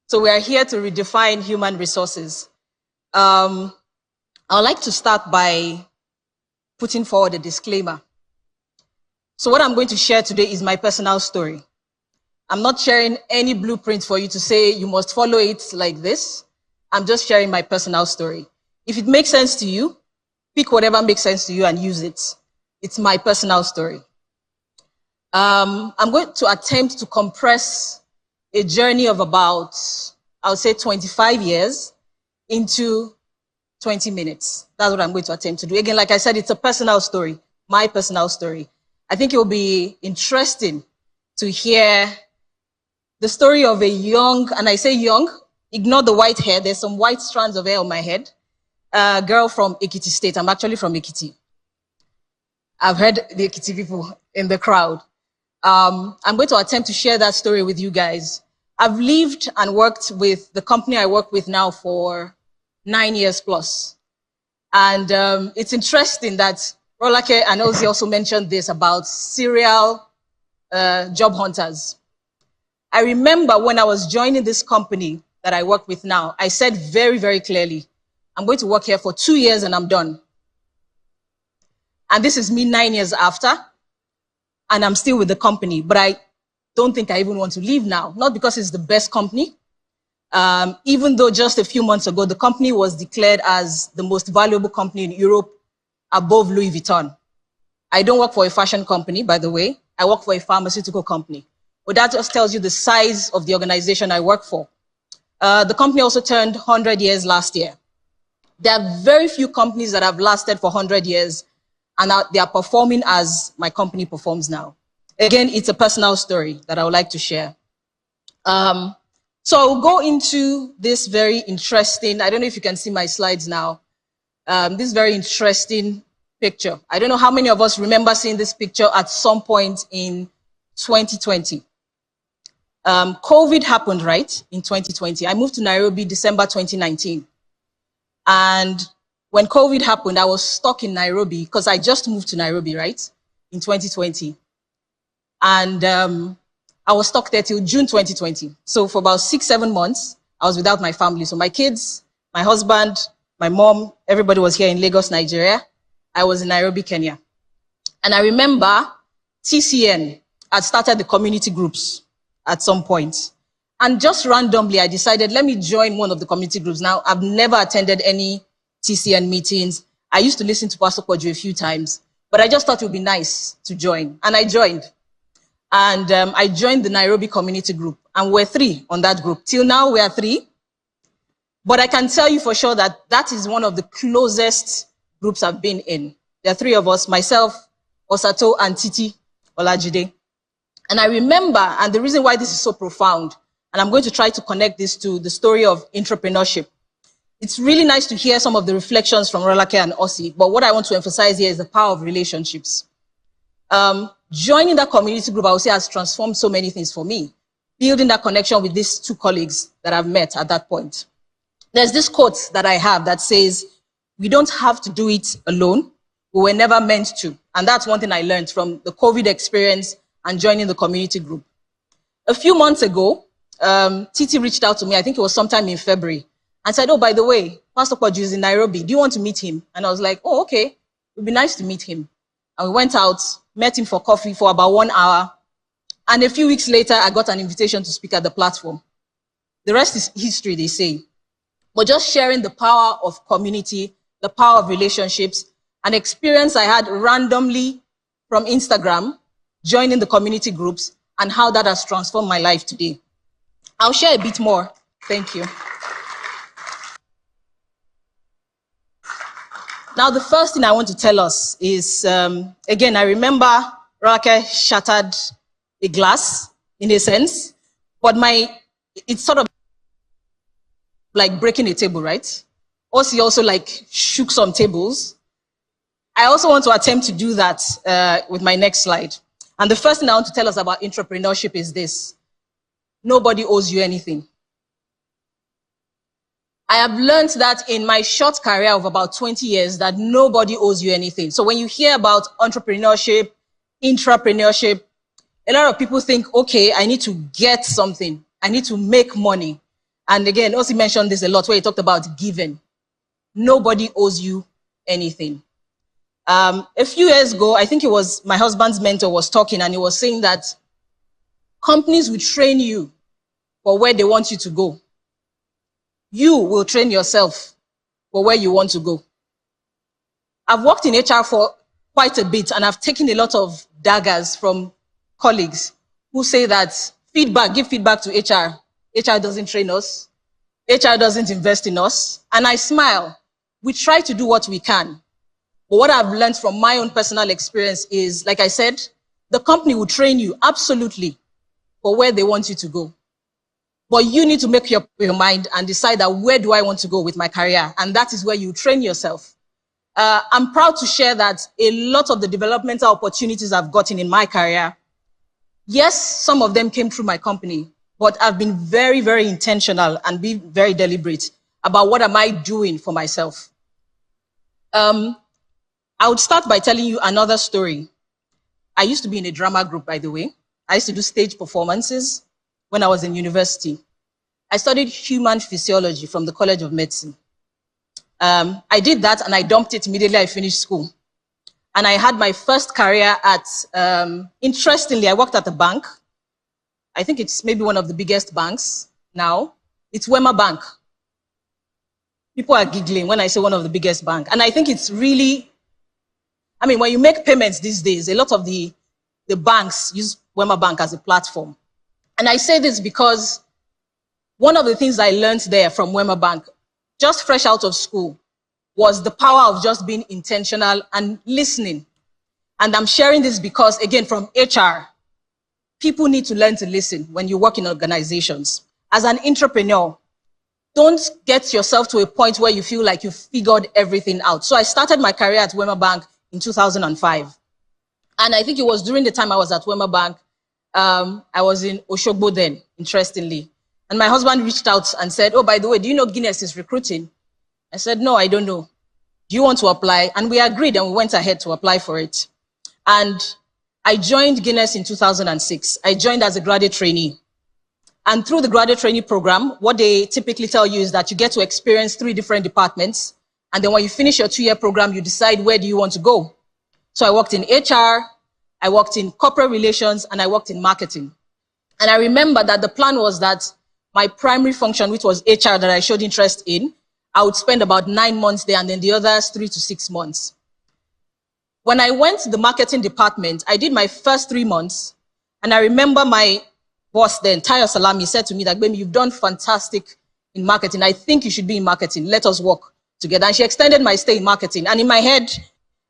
So we are here to redefine human resources. I would like to start by putting forward a disclaimer. So what I'm going to share today is my personal story. I'm not sharing any blueprint for you to say you must follow it like this. I'm just sharing my personal story. If it makes sense to you, pick whatever makes sense to you and use it. It's my personal story. I'm going to attempt to compress a journey of about, I would say 25 years into 20 minutes. That's what I'm going to attempt to do. Again, like I said, it's a personal story, my personal story. I think it will be interesting to hear the story of a young, and I say young, ignore the white hair, there's some white strands of hair on my head, a girl from Ekiti State. I'm actually from Ekiti. I've heard the Ekiti people in the crowd. I'm going to attempt to share that story with you guys. I've lived and worked with the company I work with now for 9 years plus. And it's interesting that Rolake and Ozzy also mentioned this about serial job hunters. I remember when I was joining this company that I work with now, I said very, very clearly, I'm going to work here for 2 years and I'm done. And this is me 9 years after, and I'm still with the company. But I don't think I even want to leave now, not because it's the best company. Even though just a few months ago, the company was declared as the most valuable company in Europe above Louis Vuitton. I don't work for a fashion company, by the way. I work for a pharmaceutical company. But that just tells you the size of the organization I work for. The company also turned 100 years last year. There are very few companies that have lasted for 100 years and they are performing as my company performs now. Again, it's a personal story that I would like to share. So I'll go into this very interesting, I don't know if you can see my slides now, this very interesting picture. I don't know how many of us remember seeing this picture at some point in 2020. COVID happened, right, in 2020. I moved to Nairobi December 2019. And when COVID happened, I was stuck in Nairobi because I just moved to Nairobi, right, in 2020. And I was stuck there till June 2020. So for about 6-7 months, I was without my family. So my kids, my husband, my mom, everybody was here in Lagos, Nigeria. I was in Nairobi, Kenya. And I remember TCN had started the community groups at some point. And just randomly, I decided, let me join one of the community groups. Now, I've never attended any TCN meetings. I used to listen to Pastor Kojo a few times, but I just thought it would be nice to join. And I joined. And I joined the Nairobi community group. And we're 3 on that group. Till now, we are 3. But I can tell you for sure that that is one of the closest groups I've been in. There are 3 of us, myself, Osato, and Titi Olajide. And I remember, and the reason why this is so profound, and I'm going to try to connect this to the story of entrepreneurship. It's really nice to hear some of the reflections from Rolake and Ossie, but what I want to emphasize here is the power of relationships. Joining that community group, I would say, has transformed so many things for me. Building that connection with these 2 colleagues that I've met at that point. There's this quote that I have that says, we don't have to do it alone. We were never meant to. And that's one thing I learned from the COVID experience and joining the community group. A few months ago, Titi reached out to me, I think it was sometime in February, and said, oh, by the way, Pastor Kojo is in Nairobi. Do you want to meet him? And I was like, oh, okay. It would be nice to meet him. And we went out, met him for coffee for about 1 hour. And a few weeks later, I got an invitation to speak at the platform. The rest is history, they say. But just sharing the power of community, the power of relationships, an experience I had randomly from Instagram, joining the community groups, and how that has transformed my life today. I'll share a bit more. Thank you. Now, the first thing I want to tell us is, again, I remember Rake shattered a glass, in a sense, but it's sort of like breaking a table, right? Ossie also like shook some tables. I also want to attempt to do that with my next slide. And the first thing I want to tell us about entrepreneurship is this. Nobody owes you anything. I have learned that in my short career of about 20 years that nobody owes you anything. So when you hear about entrepreneurship, intrapreneurship, a lot of people think, okay, I need to get something. I need to make money. And again, Osi mentioned this a lot where he talked about giving. Nobody owes you anything. A few years ago, I think it was my husband's mentor was talking, and he was saying that companies will train you for where they want you to go. You will train yourself for where you want to go. I've worked in HR for quite a bit, and I've taken a lot of daggers from colleagues who say that give feedback to HR. HR doesn't train us. HR doesn't invest in us. And I smile. We try to do what we can. But what I've learned from my own personal experience is, like I said, the company will train you absolutely for where they want you to go. But you need to make up your mind and decide that where do I want to go with my career? And that is where you train yourself. I'm proud to share that a lot of the developmental opportunities I've gotten in my career, yes, some of them came through my company, but I've been very, very intentional and be very deliberate about what am I doing for myself. I would start by telling you another story. I used to be in a drama group, by the way. I used to do stage performances when I was in university. I studied human physiology from the College of Medicine. I did that and I dumped it immediately I finished school. And I had my first career at, interestingly, I worked at a bank. I think it's maybe one of the biggest banks now. It's Wema Bank. People are giggling when I say one of the biggest banks. And I think it's really, I mean, when you make payments these days, a lot of the banks use Wema Bank as a platform. And I say this because one of the things I learned there from Wema Bank, just fresh out of school, was the power of just being intentional and listening. And I'm sharing this because, again, from HR, people need to learn to listen when you work in organizations. As an entrepreneur, don't get yourself to a point where you feel like you've figured everything out. So I started my career at Wema Bank in 2005. And I think it was during the time I was at Wema Bank, I was in Oshogbo then, interestingly. And my husband reached out and said, oh, by the way, do you know Guinness is recruiting? I said, no, I don't know. Do you want to apply? And we agreed and we went ahead to apply for it. And I joined Guinness in 2006. I joined as a graduate trainee. And through the graduate trainee program, what they typically tell you is that you get to experience 3 different departments. And then when you finish your 2-year program, you decide where do you want to go. So I worked in HR, I worked in corporate relations, and I worked in marketing. And I remember that the plan was that my primary function, which was HR that I showed interest in, I would spend about 9 months there and then the others 3 to 6 months. When I went to the marketing department, I did my first 3 months. And I remember my boss then, Tayo Salami, said to me that, Gbemi, you've done fantastic in marketing. I think you should be in marketing. Let us work together. And she extended my stay in marketing. And in my head,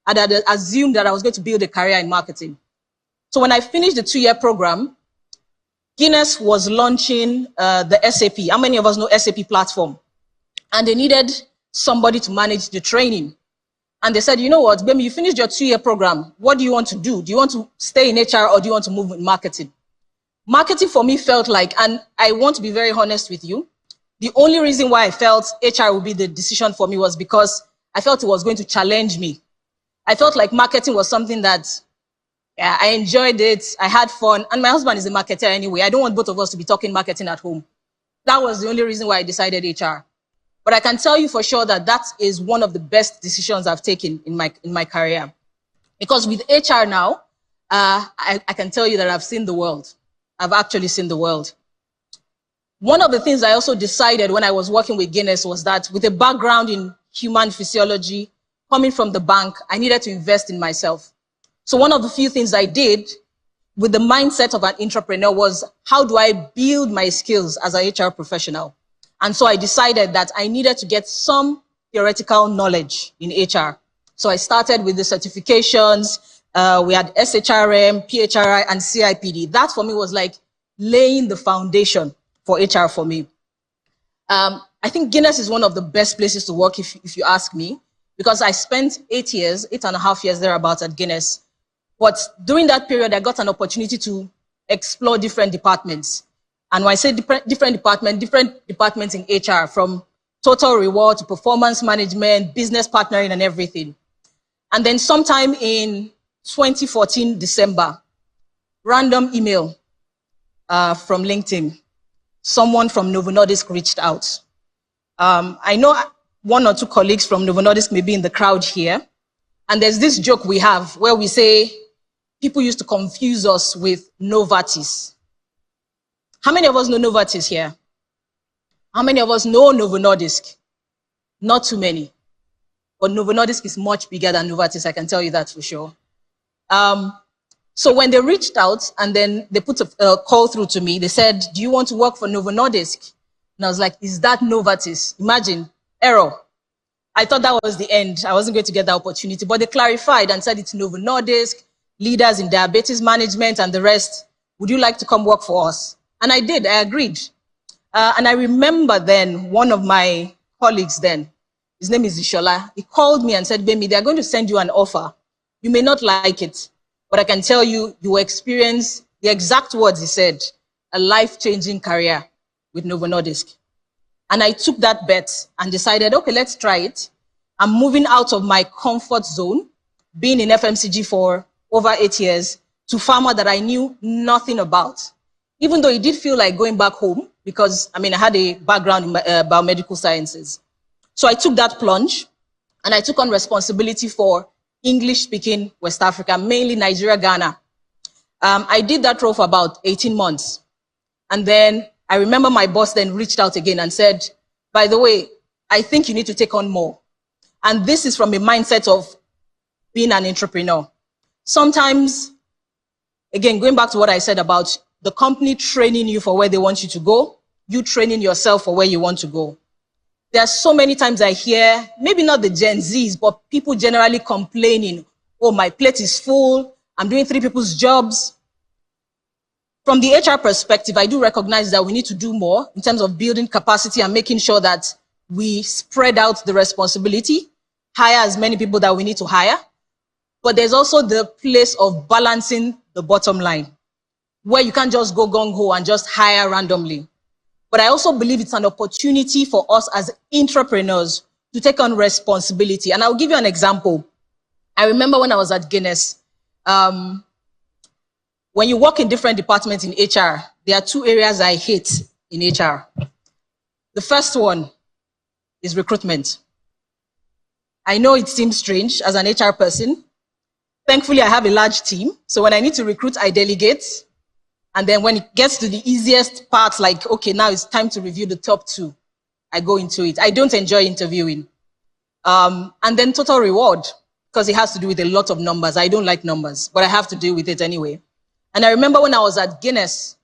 I had assumed that I was going to build a career in marketing. So when I finished the 2-year program, Guinness was launching the SAP. How many of us know SAP platform? And they needed somebody to manage the training. And they said, you know what, Gbemi, you finished your 2-year program. What do you want to do? Do you want to stay in HR or do you want to move in marketing? Marketing for me felt like, and I want to be very honest with you, the only reason why I felt HR would be the decision for me was because I felt it was going to challenge me. I felt like marketing was something that, yeah, I enjoyed it, I had fun, and my husband is a marketer anyway. I don't want both of us to be talking marketing at home. That was the only reason why I decided HR. But I can tell you for sure that that is one of the best decisions I've taken in my career. Because with HR now, I can tell you that I've seen the world. I've actually seen the world. One of the things I also decided when I was working with Guinness was that with a background in human physiology, coming from the bank, I needed to invest in myself. So one of the few things I did with the mindset of an entrepreneur was, how do I build my skills as an HR professional? And so I decided that I needed to get some theoretical knowledge in HR. So I started with the certifications. We had SHRM, PHRI, and CIPD. That for me was like laying the foundation for HR for me. I think Guinness is one of the best places to work if you ask me, because I spent 8.5 years thereabouts at Guinness. But during that period, I got an opportunity to explore different departments. And when I say different departments in HR, from total reward to performance management, business partnering, and everything. And then sometime in 2014, December, random email from LinkedIn someone from Novo Nordisk reached out. I know one or two colleagues from Novo Nordisk may be in the crowd here. And there's this joke we have where we say, people used to confuse us with Novartis. How many of us know Novartis here? How many of us know Novo Nordisk? Not too many. But Novo Nordisk is much bigger than Novartis, I can tell you that for sure. So when they reached out and then they put a call through to me, they said, do you want to work for Novo Nordisk? And I was like, is that Novartis? Imagine, error. I thought that was the end. I wasn't going to get that opportunity, but they clarified and said it's Novo Nordisk, leaders in diabetes management and the rest. Would you like to come work for us? And I did, I agreed. And I remember then one of my colleagues then, his name is Ishola, he called me and said, Gbemi, they're going to send you an offer. You may not like it, but I can tell you, you will experience the exact words he said, a life-changing career with Novo Nordisk. And I took that bet and decided, okay, let's try it. I'm moving out of my comfort zone, being in FMCG for over 8 years, to pharma that I knew nothing about. Even though it did feel like going back home, because I had a background in biomedical sciences. So I took that plunge and I took on responsibility for English-speaking West Africa, mainly Nigeria, Ghana. I did that role for about 18 months. And then I remember my boss then reached out again and said, by the way, I think you need to take on more. And this is from a mindset of being an entrepreneur. Sometimes, again, going back to what I said about the company training you for where they want you to go, you training yourself for where you want to go. There are so many times I hear, maybe not the Gen Zs, but people generally complaining, oh, my plate is full, I'm doing 3 people's jobs. From the HR perspective, I do recognize that we need to do more in terms of building capacity and making sure that we spread out the responsibility, hire as many people that we need to hire. But there's also the place of balancing the bottom line, where you can't just go gung-ho and just hire randomly. But I also believe it's an opportunity for us as entrepreneurs to take on responsibility. And I'll give you an example. I remember when I was at Guinness, when you work in different departments in HR, there are 2 areas I hate in HR. The first one is recruitment. I know it seems strange as an HR person. Thankfully, I have a large team. So when I need to recruit, I delegate. And then when it gets to the easiest parts, like, okay, now it's time to review the top 2, I go into it. I don't enjoy interviewing. And then total reward, because it has to do with a lot of numbers. I don't like numbers, but I have to deal with it anyway. And I remember when I was at Guinness,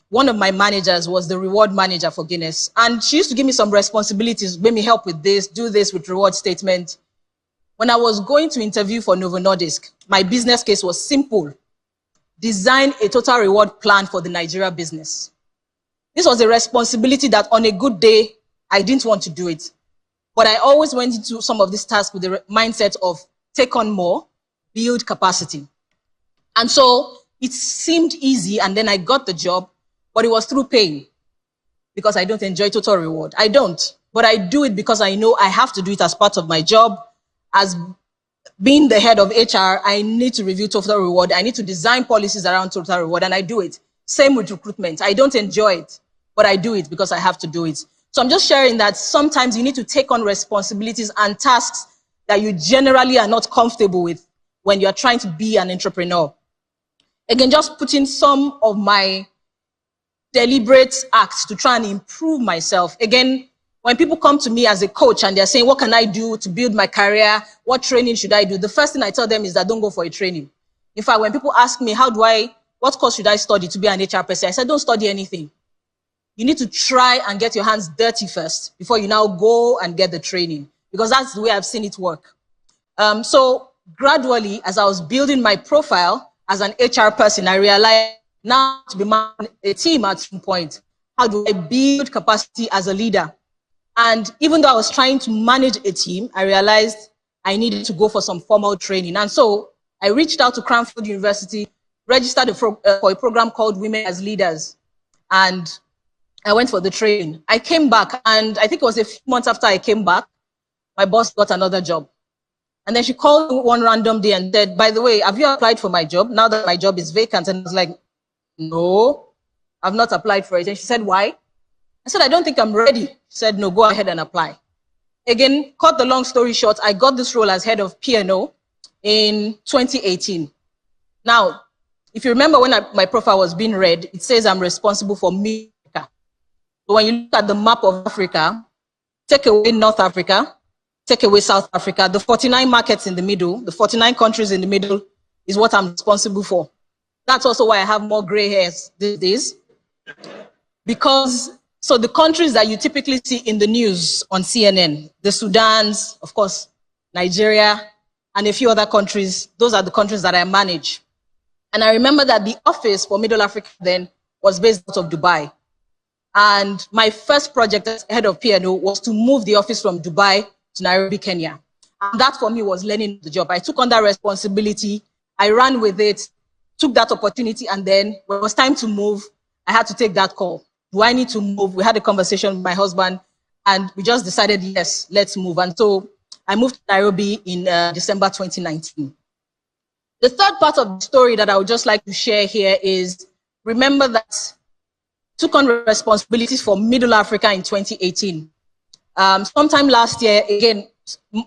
one of my managers was the reward manager for Guinness. And she used to give me some responsibilities, make me help with this, do this with reward statement. When I was going to interview for Novo Nordisk, my business case was simple. Design a total reward plan for the Nigeria business. This was a responsibility that on a good day, I didn't want to do it. But I always went into some of these tasks with the mindset of take on more, build capacity. And so it seemed easy, and then I got the job, but it was through pain because I don't enjoy total reward. I don't, but I do it because I know I have to do it as part of my job. As being the head of HR, I need to review total reward. I need to design policies around total reward, and I do it. Same with recruitment. I don't enjoy it, but I do it because I have to do it. So I'm just sharing that sometimes you need to take on responsibilities and tasks that you generally are not comfortable with when you're trying to be an entrepreneur. Again, just putting some of my deliberate acts to try and improve myself. Again, when people come to me as a coach and they're saying, what can I do to build my career? What training should I do? The first thing I tell them is that don't go for a training. In fact, when people ask me, what course should I study to be an HR person? I said, don't study anything. You need to try and get your hands dirty first before you now go and get the training, because that's the way I've seen it work. So gradually, as I was building my profile as an HR person, I realized now to be managing a team at some point, how do I build capacity as a leader? And even though I was trying to manage a team, I realized I needed to go for some formal training. And so I reached out to Cranfield University, registered for a program called Women as Leaders. And I went for the training. I came back, and I think it was a few months after I came back, my boss got another job. And then she called me one random day and said, by the way, have you applied for my job now that my job is vacant? And I was like, no, I've not applied for it. And she said, why? I said, I don't think I'm ready. She said, no, go ahead and apply. Again, cut the long story short, I got this role as head of P&O in 2018. Now, if you remember when my profile was being read, it says I'm responsible for Africa. So when you look at the map of Africa, take away North Africa, take away South Africa, the 49 markets in the middle, the 49 countries in the middle is what I'm responsible for. That's also why I have more gray hairs these days. Because, so the countries that you typically see in the news on CNN, the Sudans, of course, Nigeria, and a few other countries, those are the countries that I manage. And I remember that the office for Middle Africa then was based out of Dubai. And my first project as head of P&O was to move the office from Dubai to Nairobi, Kenya. And that for me was learning the job. I took on that responsibility. I ran with it, took that opportunity. And then when it was time to move, I had to take that call. Do I need to move? We had a conversation with my husband and we just decided, yes, let's move. And so I moved to Nairobi in December 2019. The third part of the story that I would just like to share here is, remember that I took on responsibilities for Middle Africa in 2018. Sometime last year, again,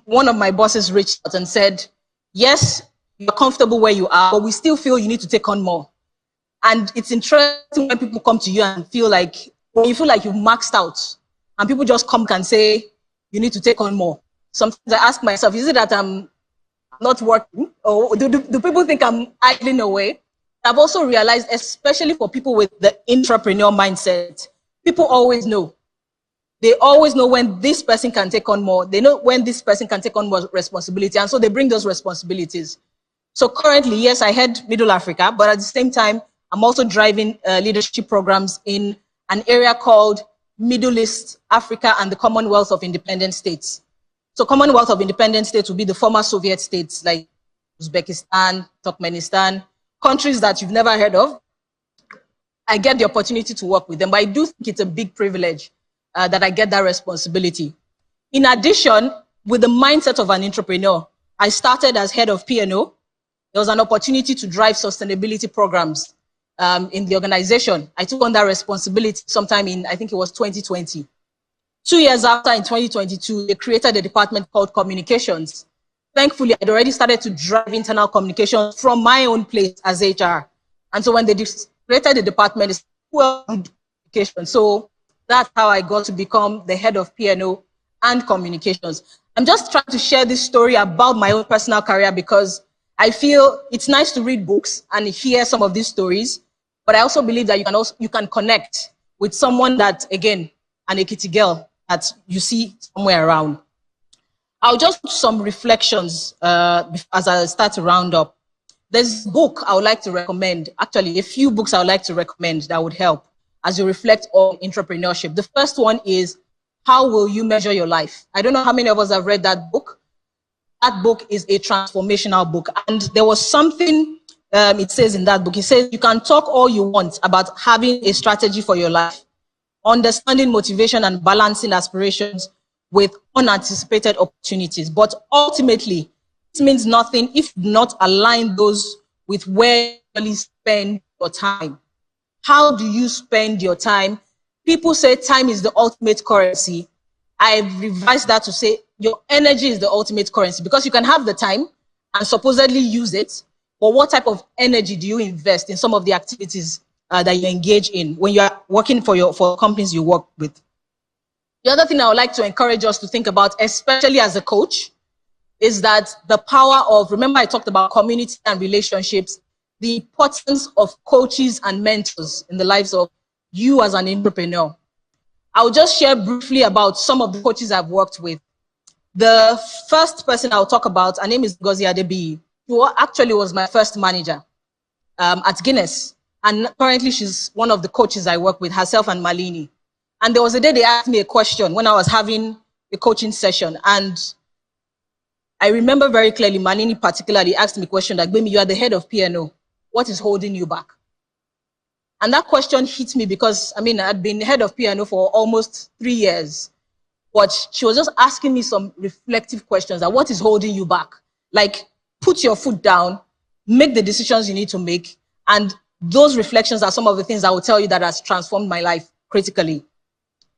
one of my bosses reached out and said, yes, you're comfortable where you are, but we still feel you need to take on more. And it's interesting when people come to you and feel like, when you feel like you've maxed out, and people just come and say, you need to take on more. Sometimes I ask myself, is it that I'm not working? Or do people think I'm idling away? I've also realized, especially for people with the entrepreneurial mindset, people always know. They always know when this person can take on more. They know when this person can take on more responsibility. And so they bring those responsibilities. So currently, yes, I head Middle Africa, but at the same time, I'm also driving leadership programs in an area called Middle East, Africa, and the Commonwealth of Independent States. So Commonwealth of Independent States will be the former Soviet states like Uzbekistan, Turkmenistan, countries that you've never heard of. I get the opportunity to work with them, but I do think it's a big privilege that I get that responsibility. In addition, with the mindset of an entrepreneur, I started as head of P&O. There was an opportunity to drive sustainability programs in the organization. I took on that responsibility sometime in, I think it was 2020. 2 years after, in 2022, they created a department called Communications. Thankfully, I'd already started to drive internal communications from my own place as HR. And so when they created the department, it's communication. So that's how I got to become the head of P&O and communications. I'm just trying to share this story about my own personal career because I feel it's nice to read books and hear some of these stories, but I also believe that you can connect with someone that, again, an Ekiti girl that you see somewhere around. I'll just put some reflections as I start to round up. There's a book I would like to recommend, actually a few books I would like to recommend that would help as you reflect on entrepreneurship. The first one is How Will You Measure Your Life? I don't know how many of us have read that book. That book is a transformational book. And there was something it says in that book. It says you can talk all you want about having a strategy for your life, understanding motivation and balancing aspirations with unanticipated opportunities. But ultimately, it means nothing if you do not align those with where you really spend your time. How do you spend your time? People say time is the ultimate currency. I've revised that to say your energy is the ultimate currency because you can have the time and supposedly use it, but what type of energy do you invest in some of the activities that you engage in when you are working for companies you work with? The other thing I would like to encourage us to think about, especially as a coach, is that the power of, remember I talked about community and relationships, the importance of coaches and mentors in the lives of you as an entrepreneur. I'll just share briefly about some of the coaches I've worked with. The first person I'll talk about, her name is Ngozi Adebiyi, who actually was my first manager at Guinness. And currently she's one of the coaches I work with, herself and Malini. And there was a day they asked me a question when I was having a coaching session. And I remember very clearly, Malini particularly asked me a question like, Gbemi, you are the head of P&O. What is holding you back? And that question hit me because, I mean, I'd been head of P&O for almost 3 years. But she was just asking me some reflective questions like, what is holding you back? Like, put your foot down, make the decisions you need to make. And those reflections are some of the things I will tell you that has transformed my life critically.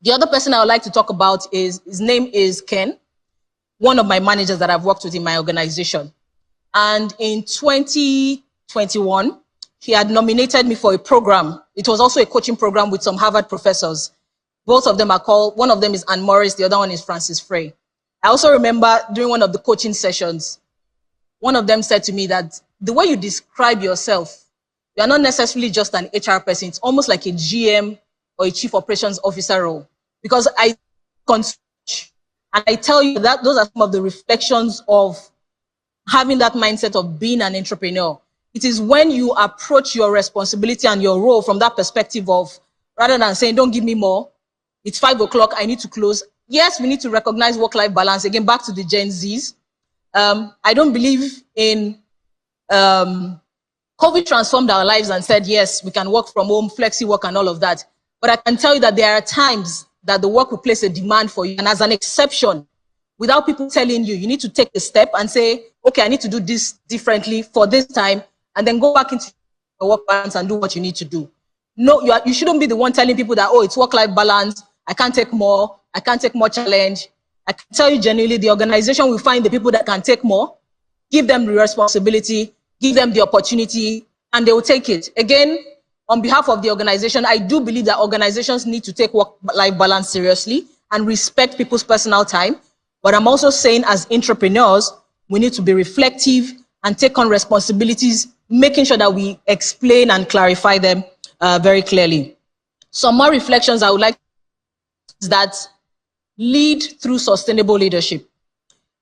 The other person I would like to talk about is, his name is Ken, one of my managers that I've worked with in my organization. And in 2021, he had nominated me for a program. It was also a coaching program with some Harvard professors. Both of them are called, one of them is Anne Morris, the other one is Francis Frey. I also remember during one of the coaching sessions, one of them said to me that the way you describe yourself, you are not necessarily just an HR person. It's almost like a GM or a chief operations officer role. Because I consult, and I tell you that those are some of the reflections of having that mindset of being an entrepreneur. It is when you approach your responsibility and your role from that perspective of, rather than saying, don't give me more, it's 5 o'clock, I need to close. Yes, we need to recognize work-life balance. Again, back to the Gen Zs. I don't believe in COVID transformed our lives and said, yes, we can work from home, flexi work and all of that. But I can tell you that there are times that the work will place a demand for you. And as an exception, without people telling you, you need to take a step and say, okay, I need to do this differently for this time, and then go back into your work balance and do what you need to do. No, you shouldn't be the one telling people that, oh, it's work-life balance, I can't take more challenge. I can tell you genuinely, the organization will find the people that can take more, give them the responsibility, give them the opportunity, and they will take it. Again, on behalf of the organization, I do believe that organizations need to take work-life balance seriously and respect people's personal time. But I'm also saying, as entrepreneurs, we need to be reflective and take on responsibilities, making sure that we explain and clarify them very clearly. Some more reflections I would like is that lead through sustainable leadership.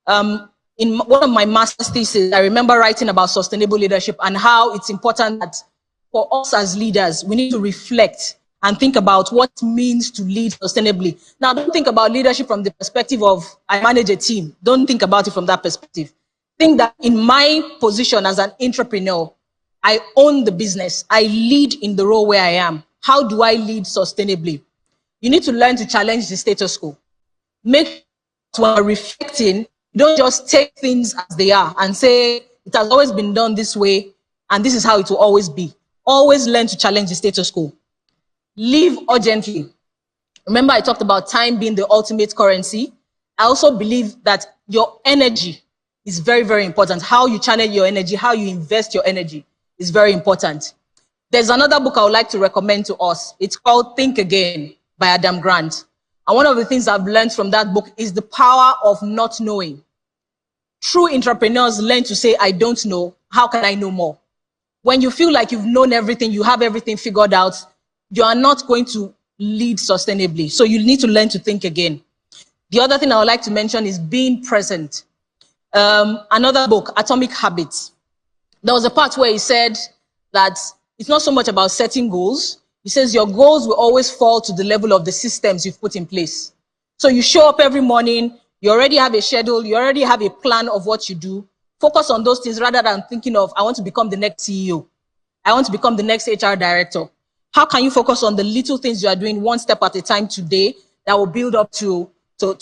In one of my master's theses, I remember writing about sustainable leadership and how it's important that for us as leaders, we need to reflect and think about what it means to lead sustainably. Now, don't think about leadership from the perspective of, I manage a team. Don't think about it from that perspective. Think that in my position as an entrepreneur, I own the business. I lead in the role where I am. How do I lead sustainably? You need to learn to challenge the status quo. Make sure when you're reflecting, you don't just take things as they are and say, it has always been done this way, and this is how it will always be. Always learn to challenge the status quo. Live urgently. Remember, I talked about time being the ultimate currency. I also believe that your energy is very, very important. How you channel your energy, how you invest your energy is very important. There's another book I would like to recommend to us. It's called Think Again by Adam Grant. And one of the things I've learned from that book is the power of not knowing. True entrepreneurs learn to say, I don't know. How can I know more? When you feel like you've known everything, you have everything figured out, you are not going to lead sustainably. So you need to learn to think again. The other thing I would like to mention is being present. Another book, Atomic Habits. There was a part where he said that it's not so much about setting goals. He says your goals will always fall to the level of the systems you've put in place. So you show up every morning, you already have a schedule, you already have a plan of what you do. Focus on those things rather than thinking of, I want to become the next CEO. I want to become the next HR director. How can you focus on the little things you are doing one step at a time today that will build up to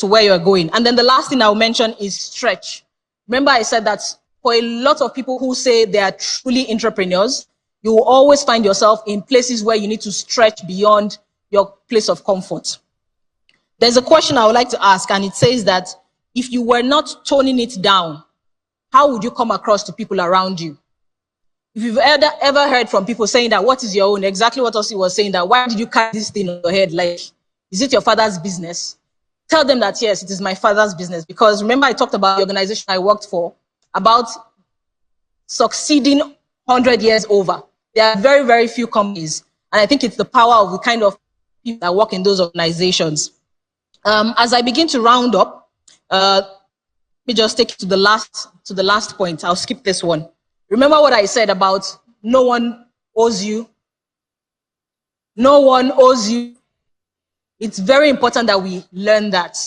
where you're going? And then the last thing I'll mention is stretch. Remember, I said that for a lot of people who say they are truly entrepreneurs, you will always find yourself in places where you need to stretch beyond your place of comfort. There's a question I would like to ask, and it says that if you were not toning it down, how would you come across to people around you? If you've ever heard from people saying that, what is your own? Exactly what Osi was saying, that why did you carry this thing on your head? Like, is it your father's business? Tell them that, yes, it is my father's business. Because remember, I talked about the organization I worked for, about succeeding 100 years over. There are very, very few companies. And I think it's the power of the kind of people that work in those organizations. As I begin to round up, let me just take it to the last point. I'll skip this one. Remember what I said about no one owes you. No one owes you. It's very important that we learn that.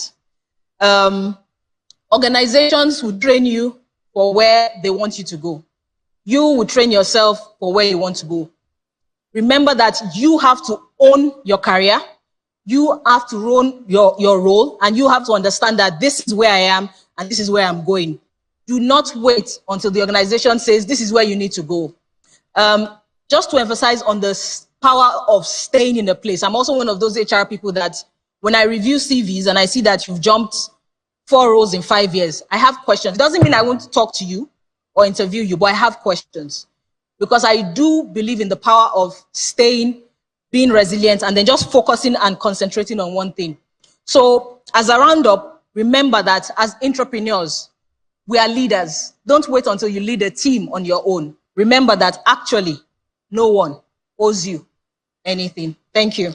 Organizations will train you for where they want you to go. You will train yourself for where you want to go. Remember that you have to own your career. You have to own your role, and you have to understand that this is where I am and this is where I'm going. Do not wait until the organization says this is where you need to go. Just to emphasize on the power of staying in a place. I'm also one of those HR people that when I review CVs and I see that you've jumped 4 roles in 5 years, I have questions. It doesn't mean I won't talk to you or interview you, but I have questions. Because I do believe in the power of staying, being resilient, and then just focusing and concentrating on one thing. So as a roundup, remember that as entrepreneurs, we are leaders. Don't wait until you lead a team on your own. Remember that actually no one owes you anything. Thank you.